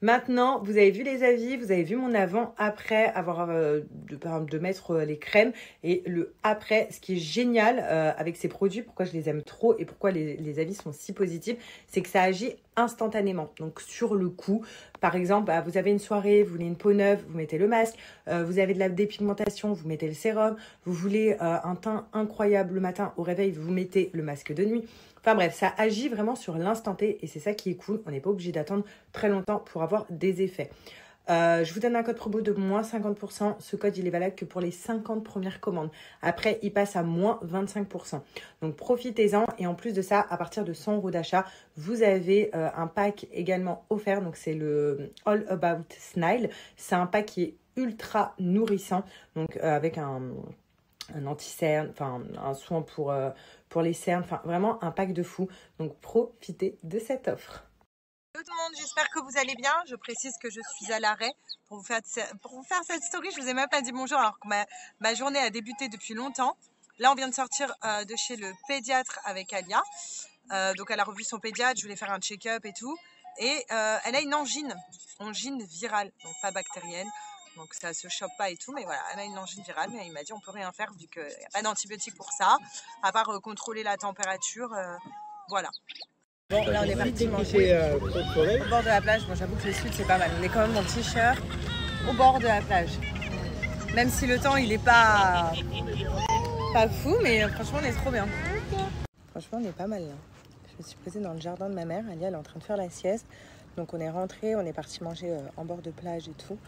Maintenant, vous avez vu les avis, vous avez vu mon avant, après avoir de mettre les crèmes et le après. Ce qui est génial avec ces produits, pourquoi je les aime trop et pourquoi les avis sont si positifs, c'est que ça agit instantanément. Donc sur le coup, par exemple, vous avez une soirée, vous voulez une peau neuve, vous mettez le masque, vous avez de la dépigmentation, vous mettez le sérum, vous voulez un teint incroyable le matin au réveil, vous mettez le masque de nuit. Enfin bref, ça agit vraiment sur l'instant T et c'est ça qui est cool. On n'est pas obligé d'attendre très longtemps pour avoir des effets. Je vous donne un code promo de moins 50%. Ce code, il est valable que pour les 50 premières commandes. Après, il passe à moins 25%. Donc, profitez-en. Et en plus de ça, à partir de 100 € d'achat, vous avez un pack également offert. Donc, c'est le All About Smile. C'est un pack qui est ultra nourrissant. Donc, avec un anti-cerne, enfin, un soin pour les cernes. Enfin, vraiment un pack de fou. Donc, profitez de cette offre. Hello tout le monde, j'espère que vous allez bien. Je précise que je suis à l'arrêt pour vous faire cette story. Je vous ai même pas dit bonjour alors que ma journée a débuté depuis longtemps. Là, on vient de sortir de chez le pédiatre avec Alia. Donc, elle a revu son pédiatre, je voulais faire un check-up et tout. Et elle a une angine virale, donc pas bactérienne. Donc, ça se chope pas et tout. Mais voilà, elle a une angine virale. Mais il m'a dit on peut rien faire vu qu'il n'y a pas d'antibiotiques pour ça, à part contrôler la température. Voilà. Bon, là on est parti manger au bord de la plage. Bon, j'avoue que le sud c'est pas mal. On est quand même en t-shirt au bord de la plage. Même si le temps il est pas fou, mais franchement on est trop bien. Franchement on est pas mal là. Je me suis posée dans le jardin de ma mère. Alia elle est en train de faire la sieste. Donc on est rentré, on est parti manger en bord de plage et tout.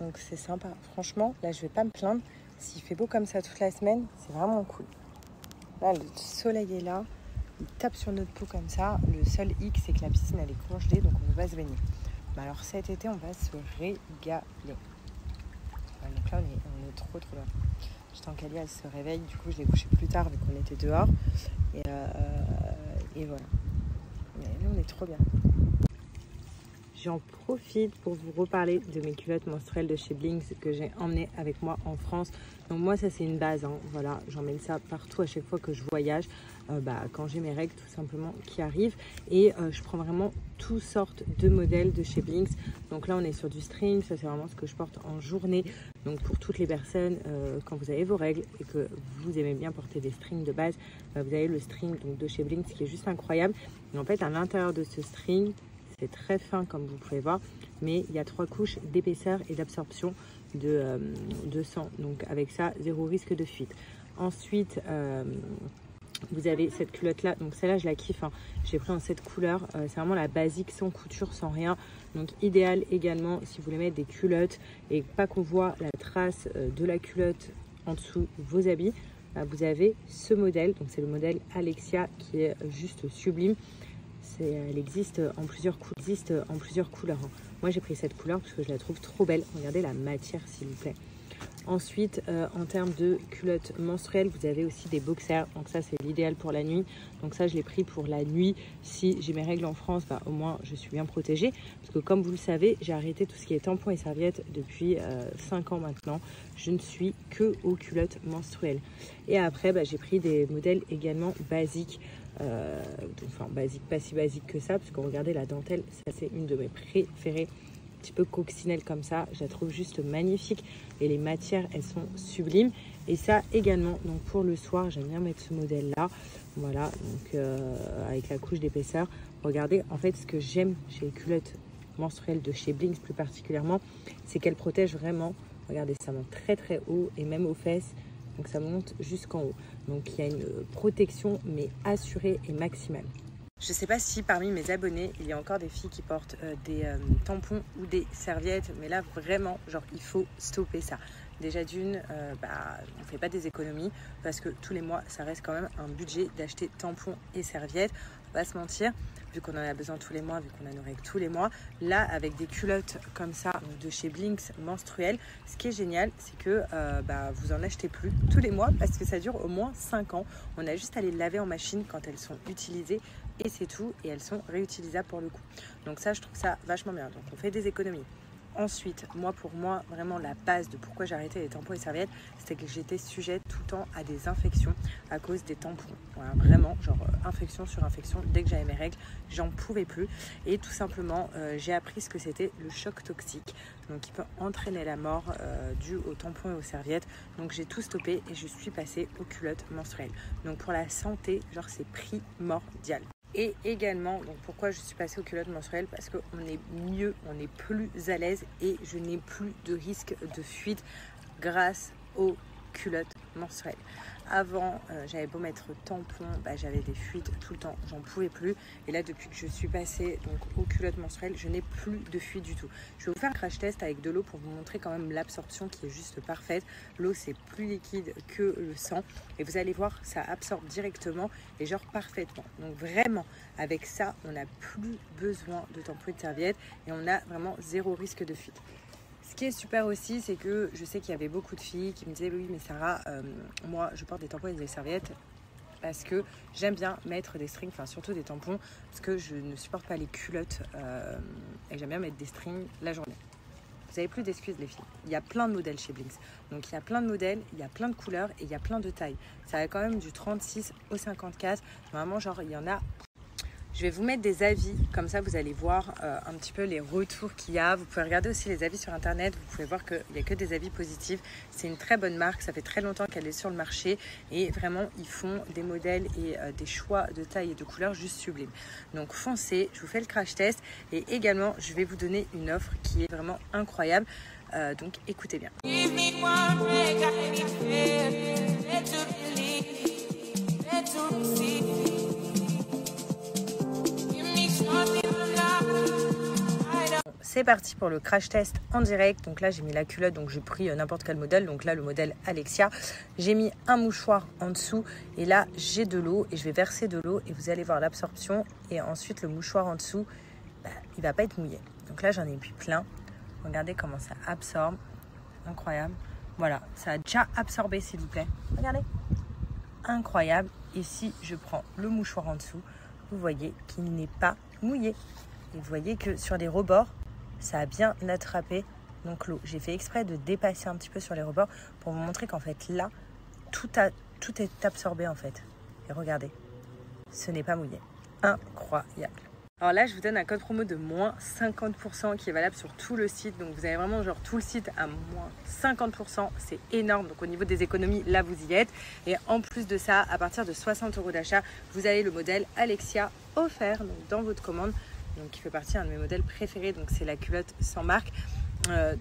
Donc c'est sympa. Franchement là je vais pas me plaindre. S'il fait beau comme ça toute la semaine, c'est vraiment cool. Là le soleil est là. Il tape sur notre peau comme ça. Le seul hic, c'est que la piscine, elle est congelée, donc on ne peut pas se baigner. Mais alors cet été, on va se régaler. Ouais, donc là, on est trop bien. J'attends qu'Alia, elle se réveille. Du coup, je l'ai couchée plus tard, vu qu'on était dehors. Et voilà. Mais là, on est trop bien. J'en profite pour vous reparler de mes culottes menstruelles de chez Blinks que j'ai emmenées avec moi en France. Donc moi ça c'est une base, hein. Voilà, j'emmène ça partout à chaque fois que je voyage, quand j'ai mes règles tout simplement qui arrivent. Et je prends vraiment toutes sortes de modèles de chez Blinks. Donc là on est sur du string, ça c'est vraiment ce que je porte en journée. Donc pour toutes les personnes, quand vous avez vos règles et que vous aimez bien porter des strings de base, vous avez le string donc, de chez Blinks qui est juste incroyable. Et en fait à l'intérieur de ce string, c'est très fin comme vous pouvez voir, mais il y a 3 couches d'épaisseur et d'absorption de sang. Donc avec ça, 0 risque de fuite. Ensuite, vous avez cette culotte là. Donc celle-là, je la kiffe, hein. J'ai pris en cette couleur. C'est vraiment la basique, sans couture, sans rien. Donc idéal également si vous voulez mettre des culottes et pas qu'on voit la trace de la culotte en dessous vos habits. Vous avez ce modèle. Donc c'est le modèle Alexia qui est juste sublime. Elle existe en plusieurs couleurs. Moi j'ai pris cette couleur parce que je la trouve trop belle. Regardez la matière s'il vous plaît. Ensuite en termes de culottes menstruelles, vous avez aussi des boxers. Donc ça c'est l'idéal pour la nuit. Donc ça je l'ai pris pour la nuit. Si j'ai mes règles en France, au moins je suis bien protégée. Parce que comme vous le savez, j'ai arrêté tout ce qui est tampons et serviettes depuis 5 ans maintenant. Je ne suis que aux culottes menstruelles. Et après j'ai pris des modèles également basiques. Enfin basique, pas si basique que ça, parce que regardez la dentelle, ça c'est une de mes préférées, un petit peu coccinelle comme ça, je la trouve juste magnifique et les matières elles sont sublimes. Et ça également, donc pour le soir j'aime bien mettre ce modèle là, voilà, donc avec la couche d'épaisseur. Regardez, en fait ce que j'aime chez les culottes menstruelles de chez Blinks plus particulièrement, c'est qu'elles protègent vraiment. Regardez, ça monte très haut et même aux fesses. Donc ça monte jusqu'en haut. Donc il y a une protection mais assurée et maximale. Je ne sais pas si parmi mes abonnés, il y a encore des filles qui portent des tampons ou des serviettes. Mais là vraiment, genre il faut stopper ça. Déjà d'une, on ne fait pas des économies parce que tous les mois, ça reste quand même un budget d'acheter tampons et serviettes. On va pas se mentir, vu qu'on en a besoin tous les mois, vu qu'on a nos règles tous les mois. Là, avec des culottes comme ça de chez Blinks menstruelles, ce qui est génial, c'est que vous en achetez plus tous les mois parce que ça dure au moins 5 ans. On a juste à les laver en machine quand elles sont utilisées et c'est tout. Et elles sont réutilisables pour le coup. Donc ça, je trouve ça vachement bien. Donc on fait des économies. ensuite, pour moi, vraiment la base de pourquoi j'ai arrêté les tampons et serviettes, c'était que j'étais sujette tout le temps à des infections à cause des tampons. Voilà, vraiment, genre infection sur infection. Dès que j'avais mes règles, j'en pouvais plus. Et tout simplement, j'ai appris ce que c'était le choc toxique, donc qui peut entraîner la mort due aux tampons et aux serviettes. Donc j'ai tout stoppé et je suis passée aux culottes menstruelles. Donc pour la santé, genre c'est primordial. Et également, donc pourquoi je suis passée aux culottes menstruelles, parce qu'on est mieux, on est plus à l'aise et je n'ai plus de risque de fuite grâce aux culottes menstruelles. Avant, j'avais beau mettre tampon, j'avais des fuites tout le temps, j'en pouvais plus. Et là, depuis que je suis passée donc, aux culottes menstruelles, je n'ai plus de fuite du tout. Je vais vous faire un crash test avec de l'eau pour vous montrer quand même l'absorption qui est juste parfaite. L'eau, c'est plus liquide que le sang. Et vous allez voir, ça absorbe directement et genre parfaitement. Donc vraiment, avec ça, on n'a plus besoin de tampon et de serviettes et on a vraiment zéro risque de fuite. Ce qui est super aussi, c'est que je sais qu'il y avait beaucoup de filles qui me disaient oui mais Sarah, moi je porte des tampons et des serviettes parce que j'aime bien mettre des strings, enfin surtout des tampons, parce que je ne supporte pas les culottes et j'aime bien mettre des strings la journée. Vous n'avez plus d'excuses les filles, il y a plein de modèles chez Blinks. Donc il y a plein de modèles, il y a plein de couleurs et il y a plein de tailles. Ça va quand même du 36 au 54, vraiment genre il y en a. Je vais vous mettre des avis, comme ça vous allez voir un petit peu les retours qu'il y a. Vous pouvez regarder aussi les avis sur internet, vous pouvez voir qu'il n'y a que des avis positifs. C'est une très bonne marque, ça fait très longtemps qu'elle est sur le marché et vraiment ils font des modèles et des choix de taille et de couleurs juste sublimes. Donc foncez, je vous fais le crash test et également je vais vous donner une offre qui est vraiment incroyable. Donc écoutez bien. C'est parti pour le crash test en direct. Donc là j'ai mis la culotte, donc j'ai pris n'importe quel modèle. Donc là le modèle Alexia. J'ai mis un mouchoir en dessous et là j'ai de l'eau et je vais verser de l'eau et vous allez voir l'absorption. Et ensuite le mouchoir en dessous, il va pas être mouillé. Donc là j'en ai mis plein. Regardez comment ça absorbe. Incroyable. Voilà, ça a déjà absorbé s'il vous plaît. Regardez. Incroyable. Et si je prends le mouchoir en dessous, vous voyez qu'il n'est pas mouillé. Et vous voyez que sur les rebords, ça a bien attrapé donc l'eau. J'ai fait exprès de dépasser un petit peu sur les rebords pour vous montrer qu'en fait là, tout est absorbé en fait. Et regardez, ce n'est pas mouillé. Incroyable. Alors là, je vous donne un code promo de moins 50% qui est valable sur tout le site. Donc vous avez vraiment genre tout le site à moins 50%. C'est énorme. Donc au niveau des économies, là vous y êtes. Et en plus de ça, à partir de 60 € d'achat, vous avez le modèle Alexia offert donc, dans votre commande. Donc qui fait partie d'un de mes modèles préférés, donc c'est la culotte sans marque.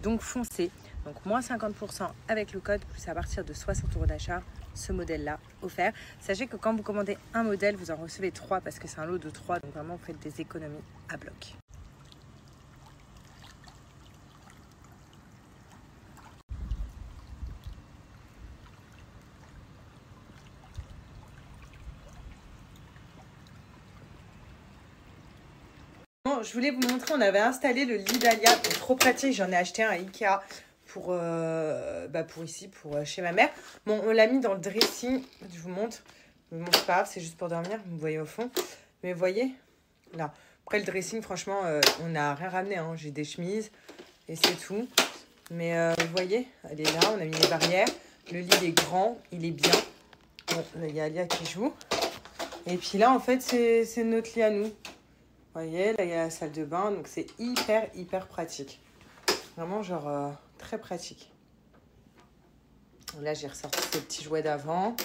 Donc foncez, donc moins 50% avec le code, plus à partir de 60 € d'achat, ce modèle-là offert. Sachez que quand vous commandez un modèle, vous en recevez 3 parce que c'est un lot de 3, donc vraiment vous faites des économies à bloc. Je voulais vous montrer, on avait installé le lit d'Alia, trop pratique, j'en ai acheté un à Ikea pour ici, pour chez ma mère. Bon, on l'a mis dans le dressing, je vous montre, bon c'est pas grave, c'est juste pour dormir, vous voyez au fond, mais vous voyez, là, après le dressing, franchement, on n'a rien ramené, hein. J'ai des chemises et c'est tout, mais vous voyez, elle est là, on a mis les barrières, le lit est grand, il est bien, bon, là il y a Alia qui joue, et puis là en fait c'est notre lit à nous. Vous voyez, là il y a la salle de bain, donc c'est hyper pratique. Vraiment genre très pratique. Là j'ai ressorti ces petits jouets d'avant.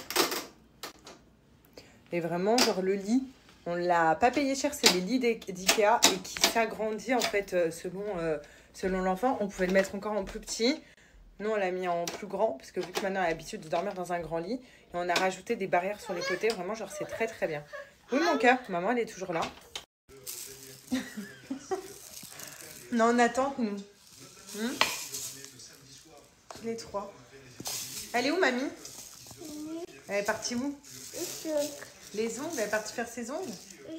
Et vraiment genre le lit, on l'a pas payé cher, c'est les lits d'Ikea et qui s'agrandit en fait selon l'enfant. On pouvait le mettre encore en plus petit. Nous on l'a mis en plus grand parce que vu que maintenant on a l'habitude de dormir dans un grand lit. Et on a rajouté des barrières sur les côtés, vraiment genre c'est très bien. Oui mon cœur, maman elle est toujours là. Non, on attend, nous. Les 3. Elle est où, mamie? Elle est partie où? Les ongles? Elle est partie faire ses ongles? Oh,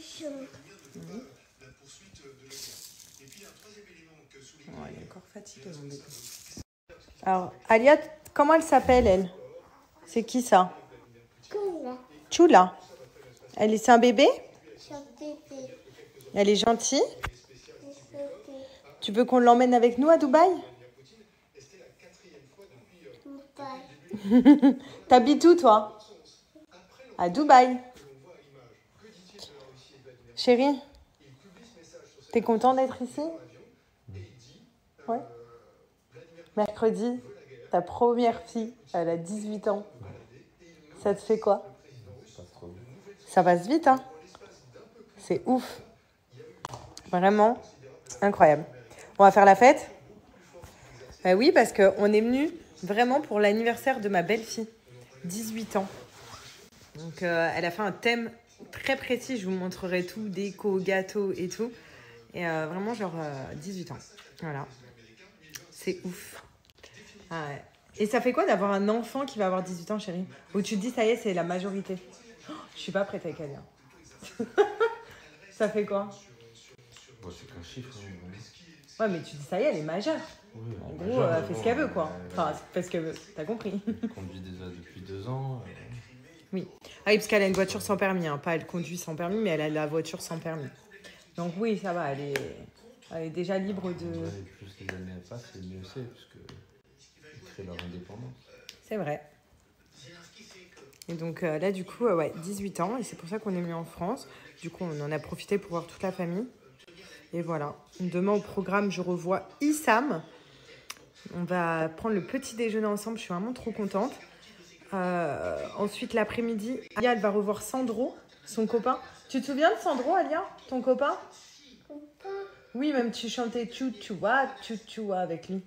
elle est encore fatiguée, mon bébé. Alors, Alia, comment elle s'appelle, elle? C'est qui, ça? Chula. C'est un bébé? Elle est gentille? Tu veux qu'on l'emmène avec nous à Dubaï? T'habites où, toi? À Dubaï. Chérie, t'es content d'être ici? Ouais. Mercredi, ta première fille, elle a 18 ans. Ça te fait quoi? Ça passe vite, hein? C'est ouf. Vraiment incroyable. On va faire la fête? Bah oui, parce qu'on est venu vraiment pour l'anniversaire de ma belle-fille. 18 ans. Donc, elle a fait un thème très précis. Je vous montrerai tout, déco, gâteau et tout. Et vraiment, genre 18 ans. Voilà. C'est ouf. Ah ouais. Et ça fait quoi d'avoir un enfant qui va avoir 18 ans, chérie? Où tu te dis, ça y est, c'est la majorité. Oh, je suis pas prête avec Alia. Ça fait quoi? Bon, c'est qu'un chiffre. Hein, ouais, mais tu dis, ça y est, elle est majeure. Oui, en gros, elle fait ce qu'elle veut, quoi. Enfin, parce qu'elle veut. T'as compris? Elle conduit déjà depuis 2 ans. Oui. Ah oui, parce qu'elle a une voiture sans permis. Hein. Pas elle conduit sans permis, mais elle a la voiture sans permis. Donc oui, ça va. Elle est déjà libre de... Ouais, et plus les années passent, et mieux c'est, puisqu'ils créent leur indépendance. C'est vrai. Et donc là, du coup, ouais, 18 ans. Et c'est pour ça qu'on est venu en France. Du coup, on en a profité pour voir toute la famille. Et voilà. Demain, au programme, je revois Issam. On va prendre le petit déjeuner ensemble. Je suis vraiment trop contente. Ensuite, l'après-midi, Alia, elle va revoir Sandro, son copain. Tu te souviens de Sandro, Alia, ton copain? Oui, même tu chantais chou-choua avec lui.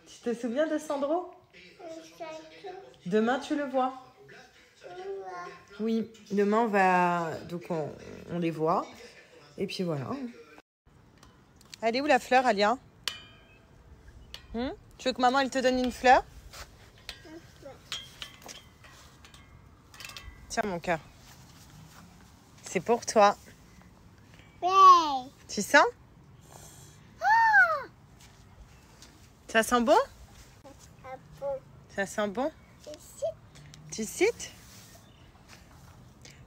Tu te souviens de Sandro? Demain, tu le vois? Oui, demain, on va... Donc, on les voit. Et puis, voilà. Elle est où la fleur, Alia? Tu veux que maman, elle te donne une fleur? Tiens, mon cœur. C'est pour toi. Ouais. Tu sens? Oh, Ça sent bon? un peu. Ça sent bon? Ici. Tu cites?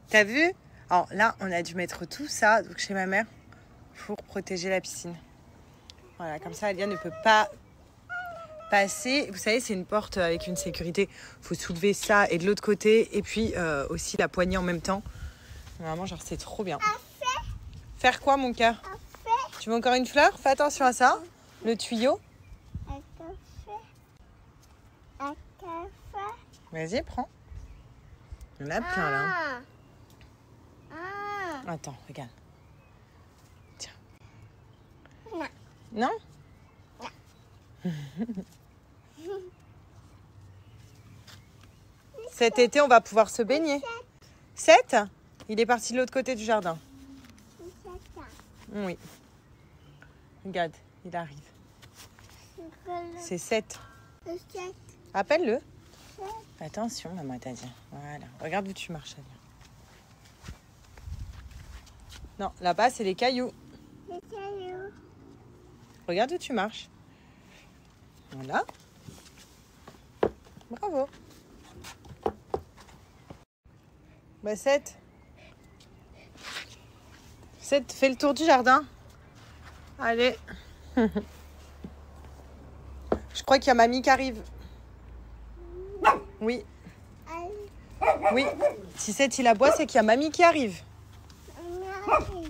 T'as vu? Alors là, on a dû mettre tout ça donc chez ma mère pour protéger la piscine. Voilà, comme ça, Alia ne peut pas passer. Vous savez, c'est une porte avec une sécurité. Il faut soulever ça et de l'autre côté. Et puis aussi la poignée en même temps. Vraiment, genre, c'est trop bien. Faire quoi, mon cœur? Tu veux encore une fleur? Fais attention à ça. Le tuyau. Un café. Un café. Vas-y, prends. Il y en a plein, là. Ah. Ah. Attends, regarde. Tiens. Non. Non? Cet été, on va pouvoir se baigner. 7? Il est parti de l'autre côté du jardin. Oui. Regarde, il arrive. C'est 7. Appelle-le. Attention, maman t'a dit. Voilà. Regarde où tu marches, Alia. Non, là-bas, c'est les cailloux. Regarde où tu marches. Voilà. Bravo. Bah, 7. 7, fais le tour du jardin. Allez. Je crois qu'il y a mamie qui arrive. Oui. Oui. Si 7 il aboie, c'est qu'il y a mamie qui arrive.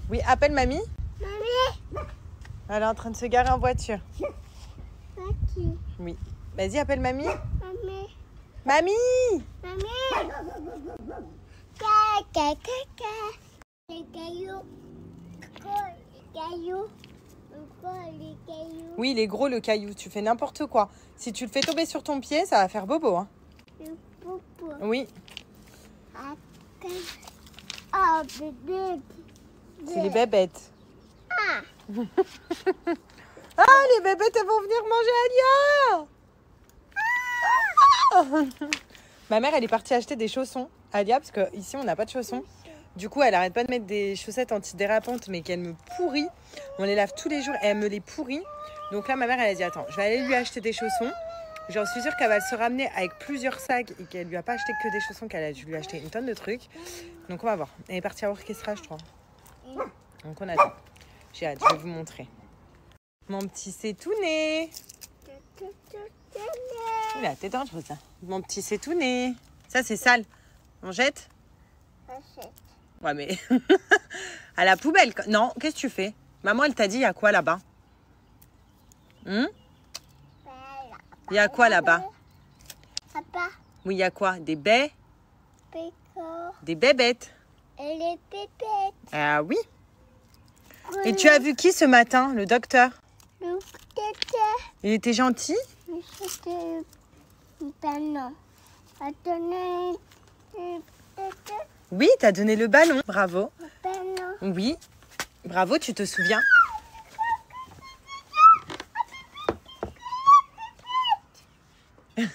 Oui, appelle mamie. Mamie. Elle est en train de se garer en voiture. Oui. Vas-y, appelle mamie. Mamie. Mamie! Mamie. Les cailloux. Les cailloux. Les cailloux. Oui, il est gros le caillou. Tu fais n'importe quoi. Si tu le fais tomber sur ton pied, ça va faire bobo. Hein. Le popo. Oui. Oh, bébé. C'est les bébêtes. Ah. Ah, les bébêtes, elles vont venir manger Alia. Ma mère, elle est partie acheter des chaussons à Alia parce qu'ici, on n'a pas de chaussons. Du coup, elle arrête pas de mettre des chaussettes antidérapantes, mais qu'elle me pourrit. On les lave tous les jours et elle me les pourrit. Donc là, ma mère, elle a dit, attends, je vais aller lui acheter des chaussons. J'en suis sûre qu'elle va se ramener avec plusieurs sacs et qu'elle lui a pas acheté que des chaussons, qu'elle a dû lui acheter une tonne de trucs. Donc on va voir. Elle est partie à orchestra, je crois. Donc on attend. J'ai hâte, je vais vous montrer. Mon petit c'est tout né. Là, t'es dangereux ça. Mon petit c'est tout né. Ça c'est sale. On jette? Ouais mais à la poubelle. Non, qu'est-ce que tu fais? Maman elle t'a dit il y a quoi là-bas? Il y a quoi là-bas? Papa, Oui, il y a quoi? Des baies? Pico, Des bébêtes? et les pépettes. Ah oui. Et tu as vu qui ce matin? Le docteur? Le tété, Il était gentil? le c'était un ballon. Attendez, le tété, Oui, t'as donné le ballon. Bravo. le ballon. Oui. Bravo, tu te souviens? Tiens,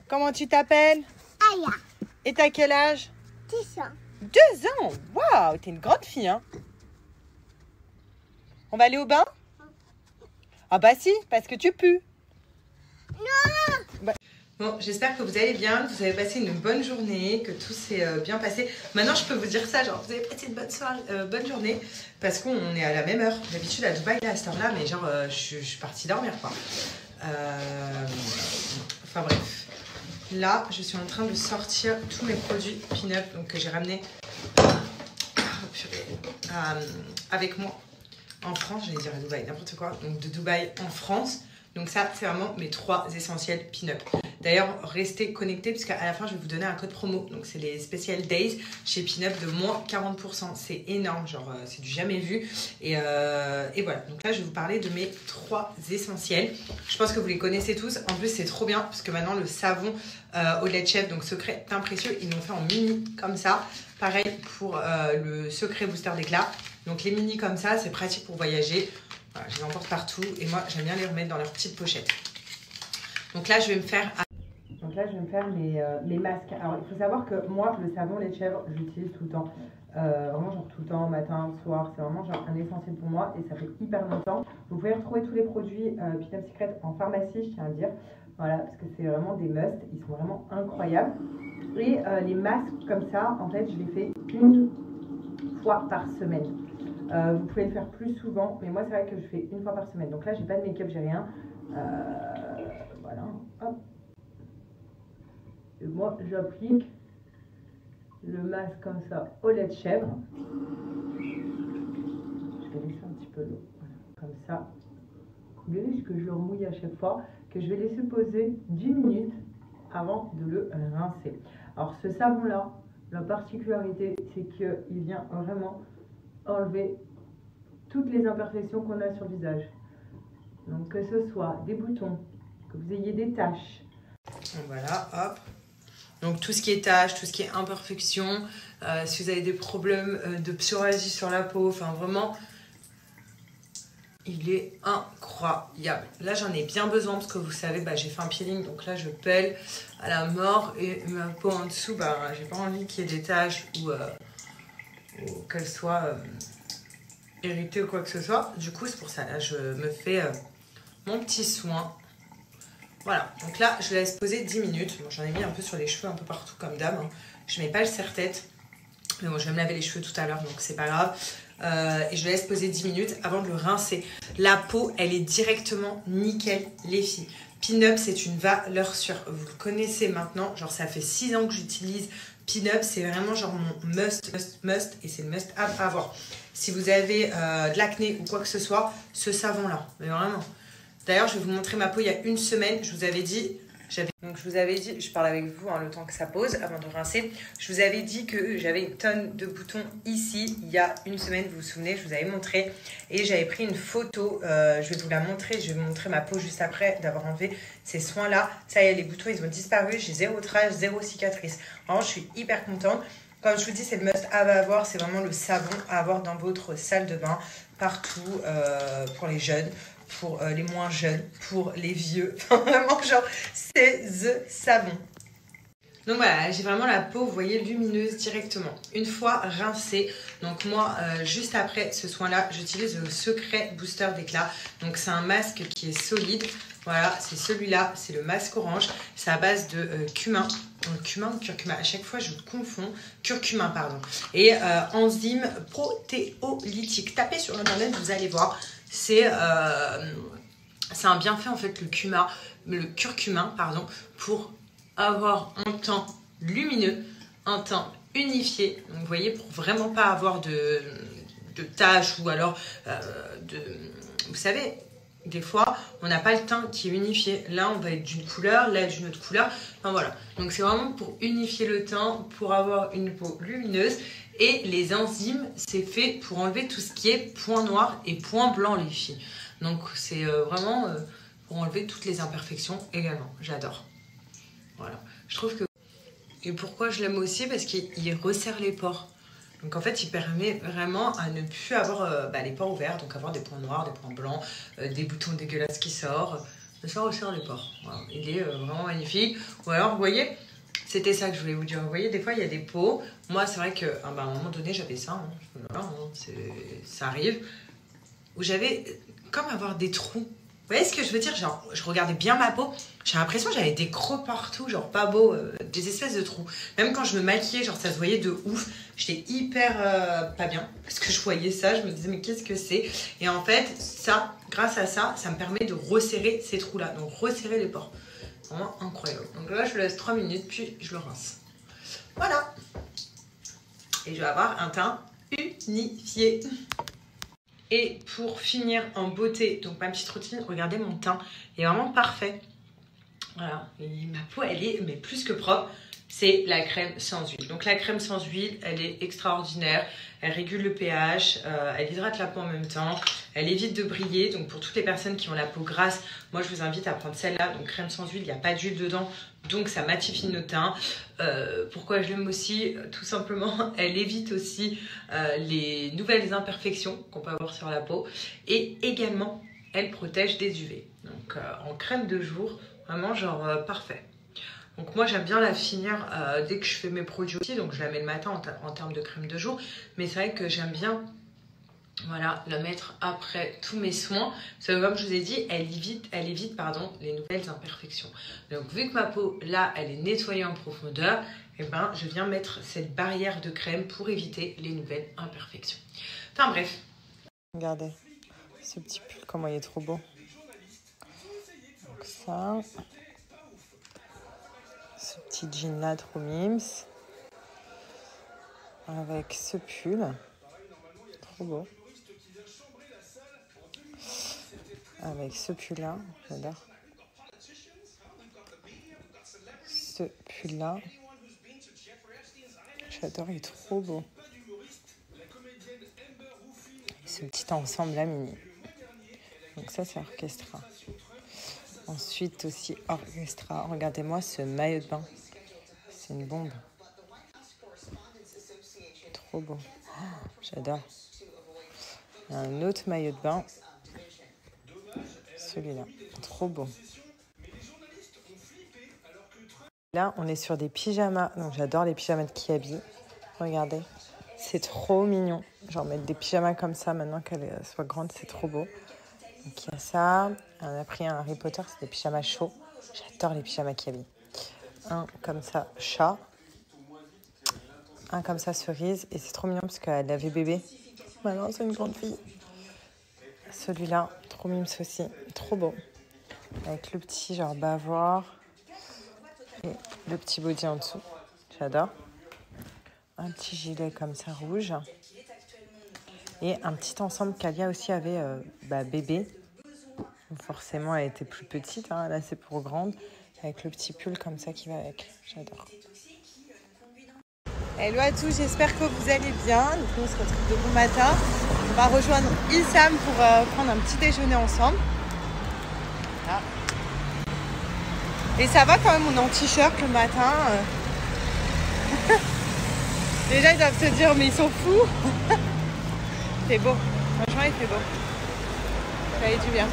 Comment tu t'appelles? aïe, Et t'as quel âge? 10 ans. 2 ans. Waouh, t'es une grande fille, hein? On va aller au bain? Ah bah si, parce que tu pues. Non, Bon, j'espère que vous allez bien, que vous avez passé une bonne journée, que tout s'est bien passé. Maintenant, je peux vous dire ça, genre, vous avez passé une bonne soirée, bonne journée, parce qu'on est à la même heure. D'habitude, à Dubaï, là, à cette heure-là, mais genre, je suis partie dormir, quoi. Enfin, bref. Là, je suis en train de sortir tous mes produits Pin-Up, donc que j'ai ramenés avec moi en France. J'allais dire à Dubaï, n'importe quoi. Donc, de Dubaï en France. Donc ça, c'est vraiment mes 3 essentiels Pin-Up. D'ailleurs, restez connectés parce qu'à la fin, je vais vous donner un code promo. Donc, c'est les Special Days chez Pin-Up de moins 40%. C'est énorme, genre, c'est du jamais vu. Et voilà. Donc là, je vais vous parler de mes 3 essentiels. Je pense que vous les connaissez tous. En plus, c'est trop bien parce que maintenant, le savon au lait de chèvre, donc secret teint précieux, ils l'ont fait en mini comme ça. Pareil pour le secret booster d'éclat. Donc, les mini comme ça, c'est pratique pour voyager. Voilà, je les emporte partout et moi j'aime bien les remettre dans leur petite pochette. Donc là je vais me faire mes masques. Alors il faut savoir que moi le savon lait de chèvre j'utilise tout le temps. Vraiment genre tout le temps, matin, soir, c'est vraiment genre un essentiel pour moi et ça fait hyper longtemps. Vous pouvez retrouver tous les produits Pin-Up Secret en pharmacie, je tiens à dire. Voilà, parce que c'est vraiment des must, ils sont vraiment incroyables. Et les masques comme ça, en fait je les fais une fois par semaine. Vous pouvez le faire plus souvent, mais moi c'est vrai que je fais une fois par semaine. Donc là j'ai pas de make-up, j'ai rien. Voilà, hop. Et moi j'applique le masque comme ça au lait de chèvre. Je vais laisser un petit peu l'eau, voilà, comme ça. Vous verrez que je le remouille à chaque fois, que je vais laisser poser 10 minutes avant de le rincer. Alors ce savon là, la particularité c'est qu'il vient vraiment enlever toutes les imperfections qu'on a sur le visage. Donc que ce soit des boutons, que vous ayez des taches. Voilà, hop. Donc tout ce qui est taches, tout ce qui est imperfections, si vous avez des problèmes de psoriasis sur la peau, enfin vraiment, il est incroyable. Là j'en ai bien besoin parce que vous savez, j'ai fait un peeling, donc là je pèle à la mort et ma peau en dessous, j'ai pas envie qu'il y ait des taches ou qu'elle soit irritée ou quoi que ce soit. Du coup c'est pour ça, là je me fais mon petit soin. Voilà, donc là je laisse poser 10 minutes. Bon, j'en ai mis un peu sur les cheveux, un peu partout comme d'hab, hein. Je mets pas le serre-tête, mais bon je vais me laver les cheveux tout à l'heure donc c'est pas grave. Et je le laisse poser 10 minutes avant de le rincer. La peau elle est directement nickel les filles. Pin-Up c'est une valeur sûre, vous le connaissez maintenant, genre ça fait 6 ans que j'utilise Pin-Up, c'est vraiment genre mon must et c'est le must à avoir. Si vous avez de l'acné ou quoi que ce soit, ce savon là, mais vraiment. D'ailleurs je vais vous montrer ma peau il y a une semaine, je vous avais dit, je parle avec vous le temps que ça pose avant de rincer. Je vous avais dit que j'avais une tonne de boutons ici il y a une semaine, vous vous souvenez, je vous avais montré. Et j'avais pris une photo, je vais vous la montrer, je vais vous montrer ma peau juste après d'avoir enlevé ces soins-là. Ça y est, les boutons ils ont disparu, j'ai 0 trace, 0 cicatrice. Vraiment, je suis hyper contente. Comme je vous dis, c'est le must à avoir, c'est vraiment le savon à avoir dans votre salle de bain, partout, pour les jeunes. Pour les moins jeunes, pour les vieux, vraiment genre c'est the savon. Donc voilà, j'ai vraiment la peau, vous voyez, lumineuse directement. Une fois rincée, donc moi juste après ce soin là, j'utilise le secret booster d'éclat. Donc c'est un masque qui est solide, voilà, c'est celui-là, c'est le masque orange, c'est à base de cumin. Cumin ou curcuma, à chaque fois je confonds, curcuma pardon, et enzyme protéolytique. Tapez sur internet, vous allez voir. c'est un bienfait en fait, le curcuma, pardon, pour avoir un teint lumineux, un teint unifié. Donc vous voyez, pour vraiment pas avoir de taches ou alors vous savez, des fois on n'a pas le teint qui est unifié. Là on va être d'une couleur, là d'une autre couleur. Enfin voilà. Donc c'est vraiment pour unifier le teint, pour avoir une peau lumineuse. Et les enzymes, c'est fait pour enlever tout ce qui est point noir et point blanc, les filles. Donc c'est vraiment pour enlever toutes les imperfections également. J'adore. Voilà. Je trouve que... Et pourquoi je l'aime aussi? Parce qu'il resserre les pores. Donc en fait, il permet vraiment à ne plus avoir les pores ouverts, donc avoir des points noirs, des points blancs, des boutons dégueulasses qui sortent. Ça resserre les pores. Voilà. Il est vraiment magnifique. Ou alors, vous voyez, c'était ça que je voulais vous dire. Vous voyez, des fois, il y a des peaux. Moi, c'est vrai qu'à un moment donné, j'avais ça. Hein. Voilà, hein, ça arrive. Où j'avais comme avoir des trous. Vous voyez ce que je veux dire? Genre, je regardais bien ma peau. J'ai l'impression que j'avais des creux partout, genre pas beau, des espèces de trous. Même quand je me maquillais, genre ça se voyait de ouf. J'étais hyper pas bien parce que je voyais ça. Je me disais, mais qu'est-ce que c'est? Et en fait, ça, grâce à ça, ça me permet de resserrer ces trous-là. Donc, resserrer les pores. Vraiment incroyable. Donc là, je le laisse 3 minutes, puis je le rince. Voilà. Et je vais avoir un teint unifié. Et pour finir en beauté, donc ma petite routine, regardez mon teint, il est vraiment parfait. Voilà, et ma peau, elle est mais plus que propre. C'est la crème sans huile. Donc la crème sans huile, elle est extraordinaire. Elle régule le pH, elle hydrate la peau en même temps. Elle évite de briller. Donc pour toutes les personnes qui ont la peau grasse, moi je vous invite à prendre celle-là. Donc crème sans huile, il n'y a pas d'huile dedans. Donc ça matifie nos teints. Pourquoi je l'aime aussi? Tout simplement, elle évite aussi les nouvelles imperfections qu'on peut avoir sur la peau. Et également, elle protège des UV. Donc en crème de jour, vraiment genre parfait. Donc moi j'aime bien la finir dès que je fais mes produits aussi, donc je la mets le matin en termes de crème de jour, mais c'est vrai que j'aime bien voilà, la mettre après tous mes soins, parce que comme je vous ai dit, elle évite les nouvelles imperfections. Donc vu que ma peau là elle est nettoyée en profondeur, et ben, je viens mettre cette barrière de crème pour éviter les nouvelles imperfections. Enfin bref. Regardez ce petit pull, comment il est trop beau. Donc ça... Ce petit jean là, trop mimes. Avec ce pull. Trop beau. Avec ce pull là, j'adore. Ce pull là. J'adore, il est trop beau. Et ce petit ensemble là, mini. Donc ça, c'est Orchestra. Ensuite aussi Orchestra. Regardez-moi ce maillot de bain. C'est une bombe. Trop beau. Oh, j'adore. Un autre maillot de bain. Celui-là. Trop beau. Là, on est sur des pyjamas. Donc j'adore les pyjamas de Kiabi. Regardez. C'est trop mignon. Genre mettre des pyjamas comme ça maintenant qu'elle soit grande, c'est trop beau. Donc il y a ça. On a pris un Harry Potter, c'est des pyjamas chauds. J'adore les pyjamas Kiabi. Un comme ça, chat. Un comme ça, cerise. Et c'est trop mignon parce qu'elle avait bébé. Maintenant, c'est une grande fille. Celui-là, trop mimes aussi. Trop beau. Avec le petit genre bavoir. Et le petit body en dessous. J'adore. Un petit gilet comme ça, rouge. Et un petit ensemble qu'Alia aussi avait bébé. Forcément, elle était plus petite. Hein. Là, c'est pour grande. Avec le petit pull comme ça qui va avec. J'adore. Hello à tous, j'espère que vous allez bien. Donc, on se retrouve de bon matin. On va rejoindre Issam pour prendre un petit déjeuner ensemble. Voilà. Et ça va quand même, on est en t-shirt le matin. Déjà, ils doivent se dire, mais ils sont fous. Il fait beau. Franchement, il fait beau. Ça fait du bien.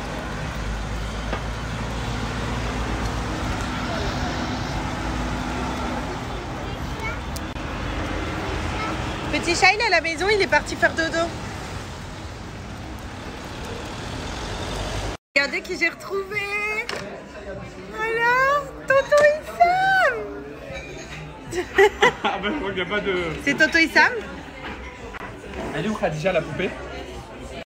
Petit chat, il est à la maison, il est parti faire dodo. Regardez qui j'ai retrouvé. Alors, Toto Issam. Ah ben je crois qu'il n'y a pas de... C'est Toto Issam. Elle est où Khadija la poupée?